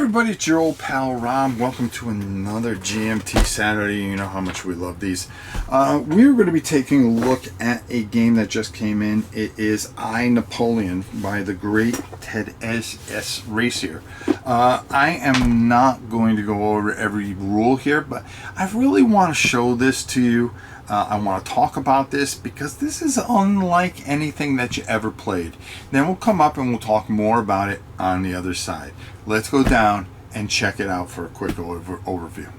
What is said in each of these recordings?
everybody, it's your old pal Rob. Welcome to another GMT Saturday. You know how much we love these. We're going to be taking a look at a game that just came in. It is Napoleon by the great Ted S. Racier. I am not going to go over every rule here, but I really want to show this to you. I want to talk about this because this is unlike anything that you ever played. Then we'll come up and we'll talk more about it on the other side. Let's go down and check it out for a quick overview.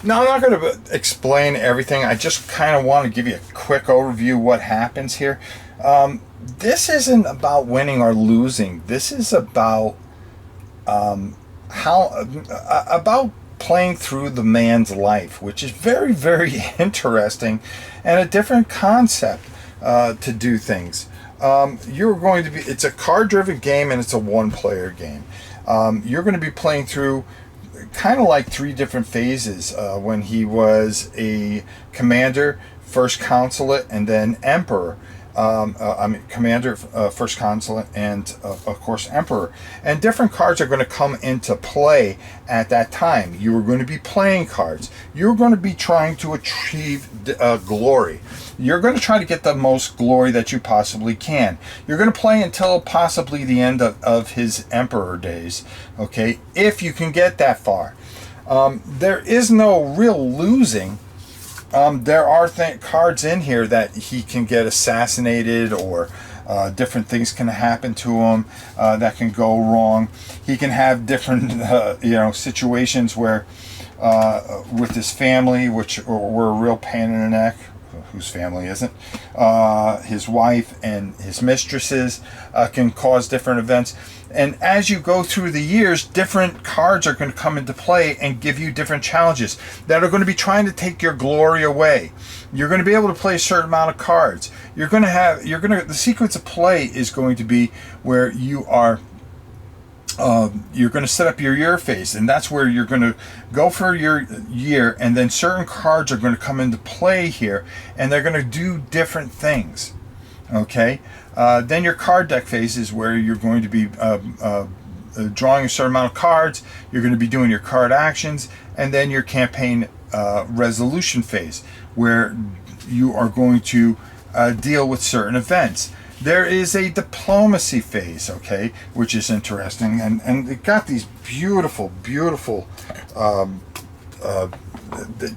Now, I'm not going to explain everything. I just kind of want to give you a quick overview of what happens here. This isn't about winning or losing. This is about about playing through the man's life, which is very, very interesting and a different concept to do things. You're going to be, it's a card-driven game and it's a one-player game. You're going to be playing through kind of like three different phases when he was a commander, first consulate, and then emperor. Commander, first consulate, and of course emperor. And different cards are going to come into play at that time. You are going to be playing cards. You're going to be trying to achieve glory. You're going to try to get the most glory that you possibly can. You're going to play until possibly the end of his emperor days, okay, if you can get that far. There is no real losing. There are cards in here that he can get assassinated, or different things can happen to him that can go wrong. He can have different situations where with his family, which were a real pain in the neck. Whose family isn't? His wife and his mistresses can cause different events. And as you go through the years, different cards are going to come into play and give you different challenges that are going to be trying to take your glory away. You're going to be able to play a certain amount of cards. The sequence of play is going to be where you're going to set up your year phase, and that's where you're going to go for your year, and then certain cards are going to come into play here, and they're going to do different things. Okay? Then your card deck phase is where you're going to be drawing a certain amount of cards. You're going to be doing your card actions, and then your campaign resolution phase, where you are going to deal with certain events. There is a diplomacy phase, okay, which is interesting, and it got these beautiful,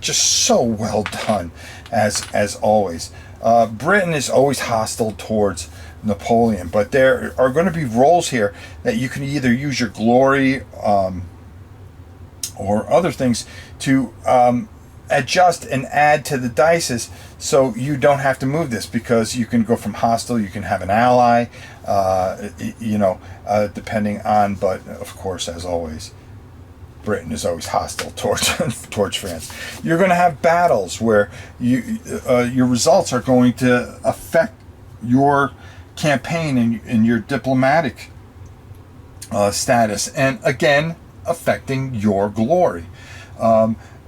just so well done, as always. Britain is always hostile towards Napoleon, but there are going to be roles here that you can either use your glory or other things to adjust and add to the dices, so you don't have to move this, because you can go from hostile, you can have an ally, depending on, but of course, as always, Britain is always hostile towards France. You're going to have battles where your results are going to affect your campaign and your diplomatic status, and again, affecting your glory.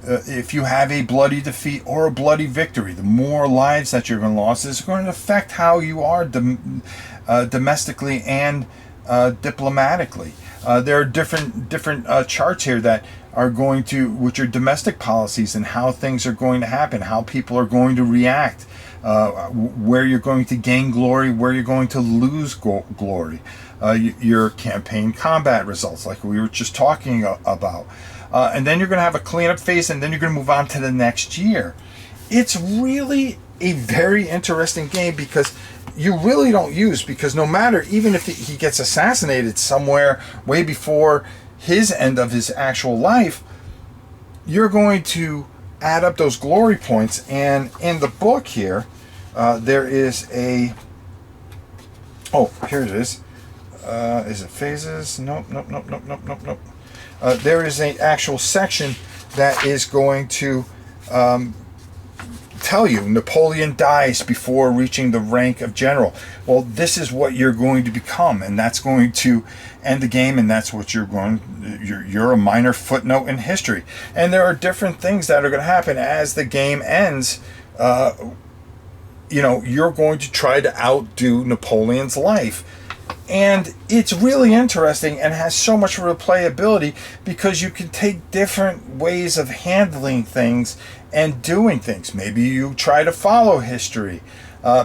If you have a bloody defeat or a bloody victory, the more lives that you're going to lose is going to affect how you are domestically and diplomatically. There are different charts here that are going to, which are domestic policies and how things are going to happen, how people are going to react, where you're going to gain glory, where you're going to lose glory, your campaign combat results, like we were just talking about. And then you're going to have a cleanup phase, and then you're going to move on to the next year. It's really a very interesting game, because you really don't use, because no matter, even if he gets assassinated somewhere way before his end of his actual life, you're going to add up those glory points. And in the book here, there is a, here it is. Is it phases? Nope. There is an actual section that is going to tell you Napoleon dies before reaching the rank of general. Well, this is what you're going to become, and that's going to end the game, and that's what you're a minor footnote in history. And there are different things that are going to happen as the game ends. You're going to try to outdo Napoleon's life. And it's really interesting and has so much replayability because you can take different ways of handling things and doing things. Maybe you try to follow history,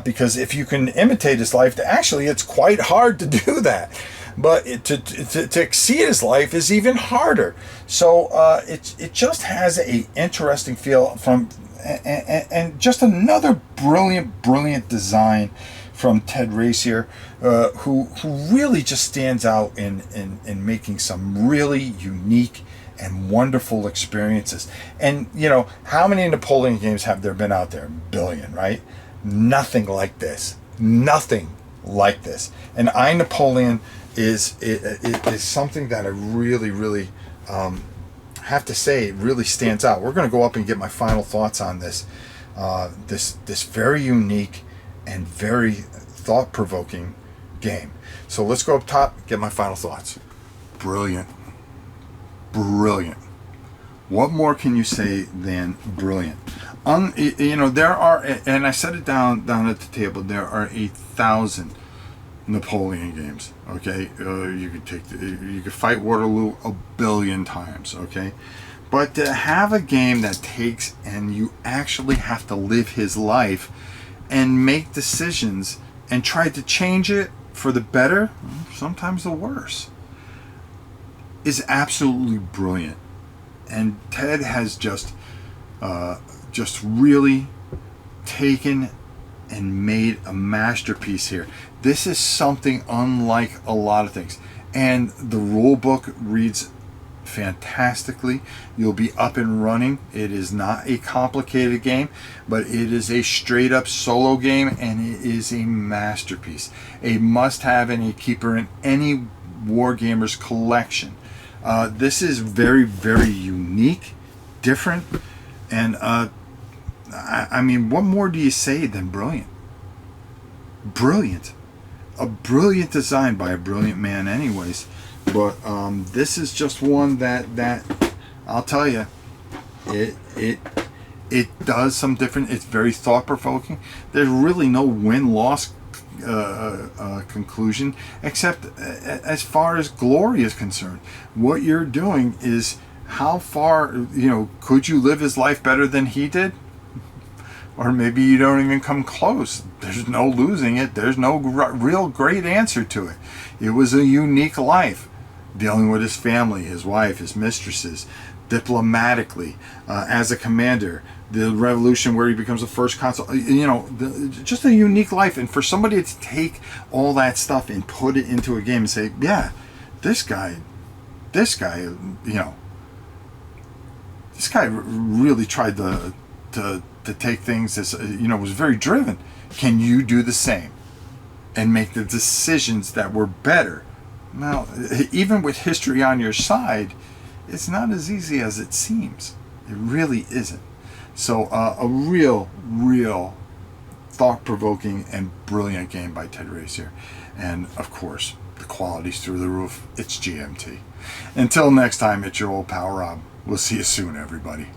because if you can imitate his life, actually it's quite hard to do that. But to exceed his life is even harder. So it just has a interesting feel from, and just another brilliant design from Ted Racier, who really just stands out in making some really unique and wonderful experiences. And how many Napoleon games have there been out there? A billion, right? Nothing like this. Nothing like this. And I, Napoleon is something that I really have to say it really stands out. We're going to go up and get my final thoughts on this this very unique and very thought-provoking game. So let's go up top, get my final thoughts. Brilliant. What more can you say than brilliant? There are, and I set it down at the table, there are 1,000 Napoleon games. Okay, you could fight Waterloo a billion times. Okay, but to have a game that takes and you actually have to live his life and make decisions and try to change it for the better, sometimes the worse, is absolutely brilliant. And Ted has just really taken and made a masterpiece here. This is something unlike a lot of things. And the rule book reads fantastically. You'll be up and running. It is not a complicated game, but it is a straight up solo game, and it is a masterpiece. A must have and a keeper in any Wargamers collection. This is very unique, different, and I mean, what more do you say than brilliant? Brilliant. A brilliant design by a brilliant man anyways. But this is just one that I'll tell you, it does some different. It's very thought provoking. There's really no win-loss conclusion, except as far as glory is concerned. What you're doing is how far, could you live his life better than he did? Or maybe you don't even come close. There's no losing it. There's no real great answer to it. It was a unique life, dealing with his family, his wife, his mistresses, diplomatically, as a commander, the revolution where he becomes the first consul, just a unique life. And for somebody to take all that stuff and put it into a game and say, yeah, this guy, this guy really tried to take things as, was very driven. Can you do the same and make the decisions that were better? Now, even with history on your side, it's not as easy as it seems. It really isn't. So a real thought-provoking and brilliant game by Ted Racier. And of course, the quality's through the roof. It's GMT. Until next time, it's your old pal Rob. We'll see you soon, everybody.